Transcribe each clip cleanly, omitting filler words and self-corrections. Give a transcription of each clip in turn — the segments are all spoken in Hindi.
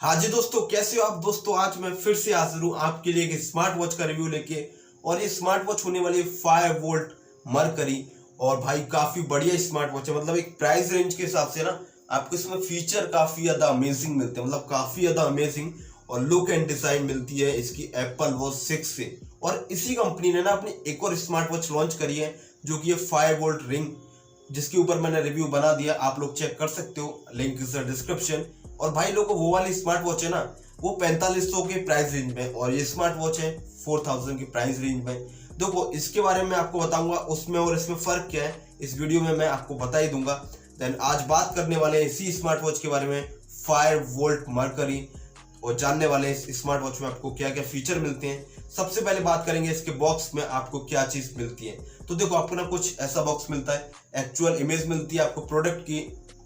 हाँ जी दोस्तों, कैसे हो आप दोस्तों। आज मैं फिर से हाजिर हूँ आपके लिए एक स्मार्ट वॉच का रिव्यू लेके। और ये स्मार्ट वॉच होने वाली है फायर वोल्ट मरकरी। और भाई काफी बढ़िया स्मार्ट वॉच है। मतलब एक प्राइस रेंज के हिसाब से ना आपको इसमें फीचर काफी ज्यादा अमेजिंग मिलते हैं, मतलब काफी ज्यादा अमेजिंग। और लुक एंड डिजाइन मिलती है इसकी एप्पल वॉच 6 से। और इसी कंपनी ने ना अपनी एक और स्मार्ट वॉच लॉन्च करी है जो कि है फायर वोल्ट रिंग, जिसके ऊपर मैंने रिव्यू बना दिया, आप लोग चेक कर सकते हो, लिंक इज डिस्क्रिप्शन। और भाई लोगों, वो वाली स्मार्ट वॉच है ना, वो 4500 के प्राइस रेंज में, और ये स्मार्ट वॉच है 4000 की प्राइस रेंज में। देखो, इसके बारे में आपको बताऊंगा उसमें और इसमें फर्क क्या है, इस वीडियो में मैं आपको बता ही दूंगा। देन आज बात करने वाले हैं इसी स्मार्ट वॉच के बारे में, फायर वोल्ट मरकरी, और जानने वाले हैं इस स्मार्ट वॉच में आपको क्या क्या फीचर मिलते हैं। सबसे पहले बात करेंगे इसके बॉक्स में आपको क्या चीज मिलती है। तो देखो, आपको ना कुछ ऐसा बॉक्स मिलता है, एक्चुअल इमेज मिलती है आपको, प्रोडक्ट की,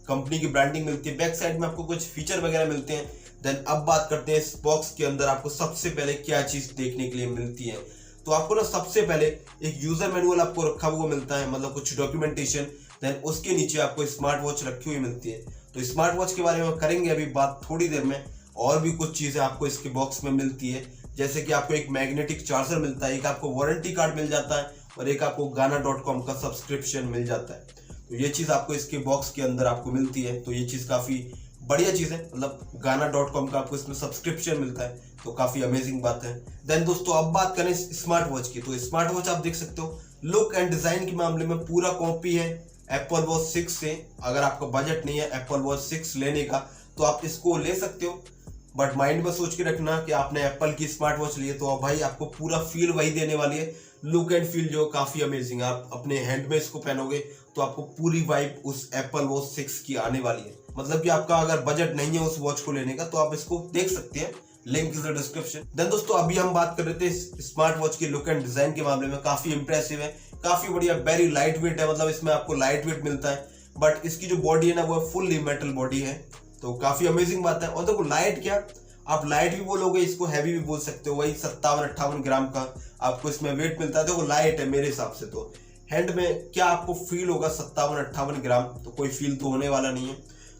कंपनी की ब्रांडिंग मिलती है, बैक साइड में आपको कुछ फीचर वगैरह मिलते हैं। देन अब बात करते हैं इस बॉक्स के अंदर आपको सबसे पहले क्या चीज देखने के लिए मिलती है। तो आपको ना सबसे पहले एक यूजर मैनुअल आपको रखा हुआ मिलता है, मतलब कुछ डॉक्यूमेंटेशन। देन उसके नीचे आपको स्मार्ट वॉच रखी हुई मिलती है। तो स्मार्ट वॉच के बारे में करेंगे अभी बात थोड़ी देर में। और भी कुछ चीजें आपको इसके बॉक्स में मिलती है, जैसे कि आपको एक मैग्नेटिक चार्जर मिलता है, एक आपको वारंटी कार्ड मिल जाता है, और एक आपको गाना.com का सब्सक्रिप्शन मिल जाता है। तो ये चीज आपको इसके बॉक्स के अंदर आपको मिलती है। तो ये चीज काफी बढ़िया चीज है, मतलब गाना.com का आपको इसमें सब्सक्रिप्शन मिलता है, तो काफी अमेजिंग बात है। देन दोस्तों अब बात करें स्मार्ट वॉच की, तो स्मार्ट वॉच आप देख सकते हो, लुक एंड डिजाइन के मामले में पूरा कॉपी है एप्पल वॉच 6 से। अगर आपका बजट नहीं है एप्पल वॉच 6 लेने का तो आप इसको ले सकते हो, बट माइंड में सोच के रखना कि आपने एप्पल की स्मार्ट वॉच ली है तो भाई आपको पूरा फील वही देने वाली है। लुक एंड फील जो काफी अमेजिंग है, आप अपने हैंड में इसको पहनोगे तो आपको पूरी वाइब उस एप्पल वॉच 6 की आने वाली है। मतलब कि आपका अगर बजट नहीं है उस वॉच को लेने का तो आप इसको देख सकते हैं, link is the description. Then दोस्तों अभी हम बात कर रहे थे स्मार्ट वॉच की लुक एंड डिजाइन के मामले में, काफी इंप्रेसिव है, काफी बढ़िया, वेरी लाइट वेट है, मतलब इसमें आपको लाइट वेट मिलता है। बट इसकी जो बॉडी है ना वो फुल्ली मेटल बॉडी है, तो काफी अमेजिंग बात है। और देखो, लाइट क्या, आप लाइट भी बोलोगे, इसको हैवी भी बोल सकते हो, वही 57-58 ग्राम का आपको इसमें वेट मिलता है। देखो लाइट है मेरे हिसाब से, तो हैंड में क्या आपको फील होगा 57-58 ग्राम, तो कोई फील तो होने वाला नहीं है।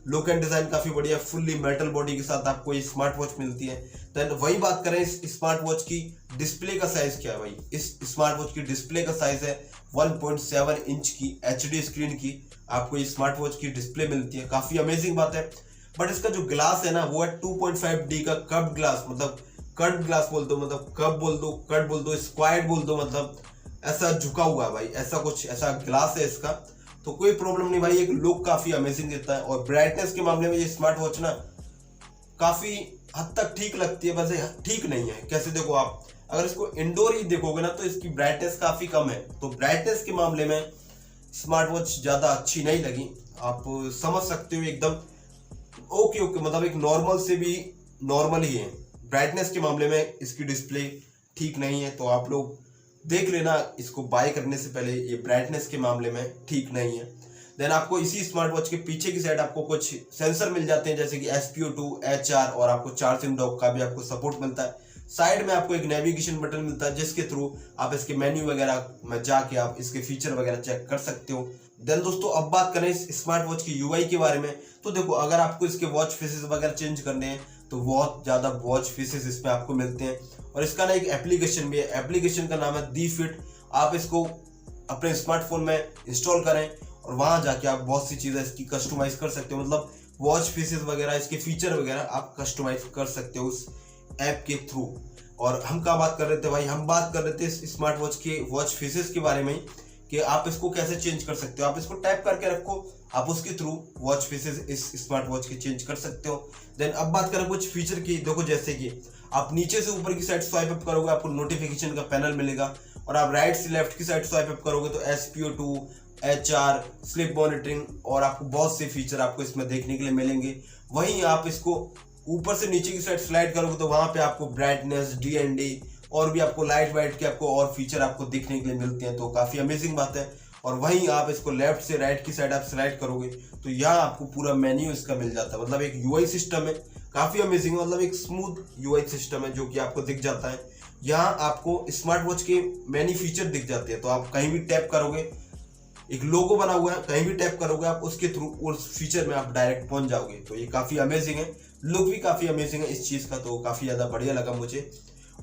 लुक एंड डिजाइन काफी बढ़िया, फुल्ली मेटल बॉडी के साथ आपको ये स्मार्ट वॉच मिलती है। देन वही बात करें इस स्मार्ट वॉच की डिस्प्ले का साइज क्या है भाई, इस स्मार्ट वॉच की डिस्प्ले का साइज है 1.7 इंच की एचडी स्क्रीन की आपको ये स्मार्ट वॉच की डिस्प्ले मिलती है, काफी अमेजिंग बात है। बट इसका जो ग्लास है ना वो है 2.5D का कर्व ग्लास, मतलब कर्व ग्लास बोल दो, मतलब कप बोल दो, कट बोल दो, स्क्वायर बोल दो, मतलब ऐसा झुका हुआ है भाई, ऐसा कुछ ऐसा ग्लास है इसका। तो कोई प्रॉब्लम नहीं भाई, एक लुक काफी अमेजिंग देता है। और ब्राइटनेस के मामले में ये स्मार्ट वॉच ना काफी हद तक ठीक लगती है, वैसे ठीक नहीं है। कैसे, देखो आप अगर इसको इंडोर ही देखोगे ना तो इसकी ब्राइटनेस काफी कम है, तो ब्राइटनेस के मामले में स्मार्ट वॉच ज्यादा अच्छी नहीं लगी, आप समझ सकते हो एकदम ओके ओके, मतलब एक नॉर्मल से भी नॉर्मल ही है। ब्राइटनेस के मामले में इसकी डिस्प्ले ठीक नहीं है, तो आप लोग देख लेना इसको बाय करने से पहले, ये ब्राइटनेस के मामले में ठीक नहीं है। देन आपको इसी स्मार्ट वॉच के पीछे की साइड आपको कुछ सेंसर मिल जाते हैं, जैसे कि Spo2, HR, और आपको चार्जिंग डॉक का भी आपको सपोर्ट मिलता है। साइड में आपको एक नेविगेशन बटन मिलता है जिसके थ्रू आप इसके मेन्यू वगैरह में जाके आप इसके फीचर वगैरह चेक कर सकते हो। देन दोस्तों अब बात करें इस स्मार्ट वॉच की यूआई के बारे में, तो देखो अगर आपको इसके वॉच फेसेस वगैरह चेंज करने हैं तो बहुत ज्यादा वॉच फेसेस इसमें आपको मिलते हैं। और इसका ना एक एप्लीकेशन भी है, एप्लीकेशन का नाम है दी फिट। आप इसको अपने स्मार्टफोन में इंस्टॉल करें और वहां जाके आप बहुत सी चीजें इसकी कस्टमाइज कर सकते हो, मतलब वॉच फेसेस वगैरह, इसके फीचर वगैरह आप कस्टमाइज कर सकते हो उस ऐप के थ्रू। और हम क्या बात कर रहे थे भाई, हम बात कर रहे थे इस स्मार्ट वॉच के वॉच फेसेस के बारे में कि आप इसको कैसे चेंज कर सकते हो। आप इसको टैप करके रखो, आप उसके थ्रू वॉच फेसेस इस स्मार्ट वॉच के चेंज कर सकते हो। देन अब बात करें कुछ फीचर की, देखो जैसे कि आप नीचे से ऊपर की साइड स्वाइप अप करोगे आपको नोटिफिकेशन का पैनल मिलेगा, और आप राइट से लेफ्ट की साइड स्वाइप अप करोगे तो Spo2, HR, स्लिप मॉनिटरिंग, और आपको बहुत से फीचर आपको इसमें देखने के लिए मिलेंगे। वहीं आप इसको ऊपर से नीचे की साइड स्लाइड करोगे तो वहां पे आपको ब्राइटनेस, DND, और भी आपको लाइट वाइट के आपको और फीचर आपको देखने के लिए मिलते हैं, तो काफी अमेजिंग बात है। और वहीं आप इसको लेफ्ट से राइट की साइड आप स्लाइड करोगे तो यहाँ आपको पूरा मेन्यू इसका मिल जाता है, मतलब एक यूआई सिस्टम है, काफी अमेजिंग, मतलब एक स्मूथ यूआई सिस्टम है जो कि आपको दिख जाता है। यहाँ आपको स्मार्ट वॉच के मैनी फीचर दिख जाते हैं, तो आप कहीं भी टैप करोगे, एक लोगो बना हुआ है, कहीं भी टैप करोगे आप उसके थ्रू उस फीचर में आप डायरेक्ट पहुंच जाओगे, तो ये काफी अमेजिंग है। लुक भी काफी अमेजिंग है इस चीज का, तो काफी ज्यादा बढ़िया लगा मुझे।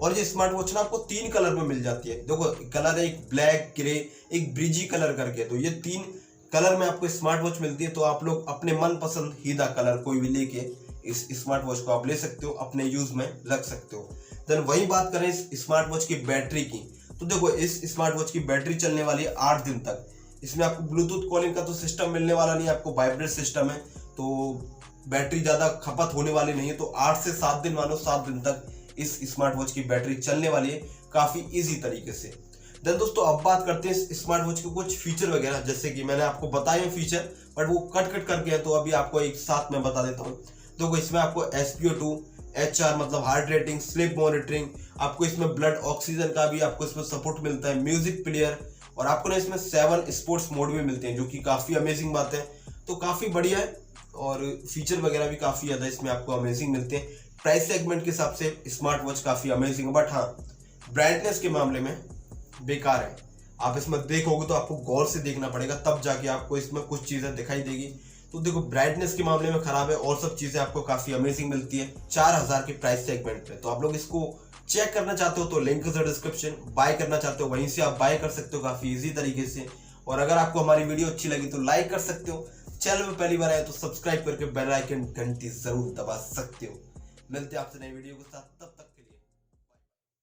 और ये स्मार्ट वॉच ना आपको 3 कलर में मिल जाती है। देखो कलर है एक ब्लैक, ग्रे, एक ब्रिजी कलर करके, तो ये 3 कलर में आपको स्मार्ट वॉच मिलती है। तो आप लोग अपने मन पसंद हीदा कलर कोई भी लेके इस स्मार्ट वॉच को आप ले सकते हो, अपने यूज में रख सकते हो। देन वही बात करें इस स्मार्ट वॉच की बैटरी की, तो देखो इस स्मार्ट वॉच की बैटरी चलने वाली है 8 दिन तक। इसमें आपको ब्लूटूथ कॉलिंग का तो सिस्टम मिलने वाला नहीं है, आपको वाइब्रेट सिस्टम है, तो बैटरी ज्यादा खपत होने वाली नहीं है। तो 8 से 7 दिन मानो 7 दिन तक इस स्मार्ट वॉच की बैटरी चलने वाली है काफी इजी तरीके से। देन दोस्तों अब बात करते हैं इस स्मार्ट वॉच के कुछ फीचर वगैरह, जैसे कि मैंने आपको बताए हैं फीचर, बट वो कट करके है, तो अभी आपको एक साथ में बता देता हूँ। देखो इसमें आपको Spo2, HR मतलब हार्ट रेटिंग, स्लीप मॉनिटरिंग, आपको इसमें ब्लड ऑक्सीजन का भी आपको इसमें सपोर्ट मिलता है, म्यूजिक प्लेयर, और आपको ना इसमें 7 स्पोर्ट्स मोड भी मिलते हैं, जो कि काफी अमेजिंग बात है। तो काफी बढ़िया है और फीचर वगैरह भी काफी ज्यादा इसमें आपको अमेजिंग मिलते हैं। प्राइस सेगमेंट के हिसाब से स्मार्ट वॉच काफी अमेजिंग है, बट हाँ ब्राइटनेस के मामले में बेकार है। आप इसमें देखोगे तो आपको गौर से देखना पड़ेगा, तब जाके आपको इसमें कुछ चीजें दिखाई देगी। तो देखो ब्राइटनेस के मामले में खराब है, और सब चीजें आपको काफी अमेजिंग मिलती है 4000 के प्राइस सेगमेंट पे। तो आप लोग इसको चेक करना चाहते हो तो लिंक है डिस्क्रिप्शन, बाय करना चाहते हो वहीं से आप बाय कर सकते हो काफी इजी तरीके से। और अगर आपको हमारी वीडियो अच्छी लगी तो लाइक कर सकते हो, चैनल में पहली बार आए तो सब्सक्राइब करके बेल आइकन घंटी जरूर दबा सकते हो। मिलते हैं आपसे नई वीडियो के साथ, तब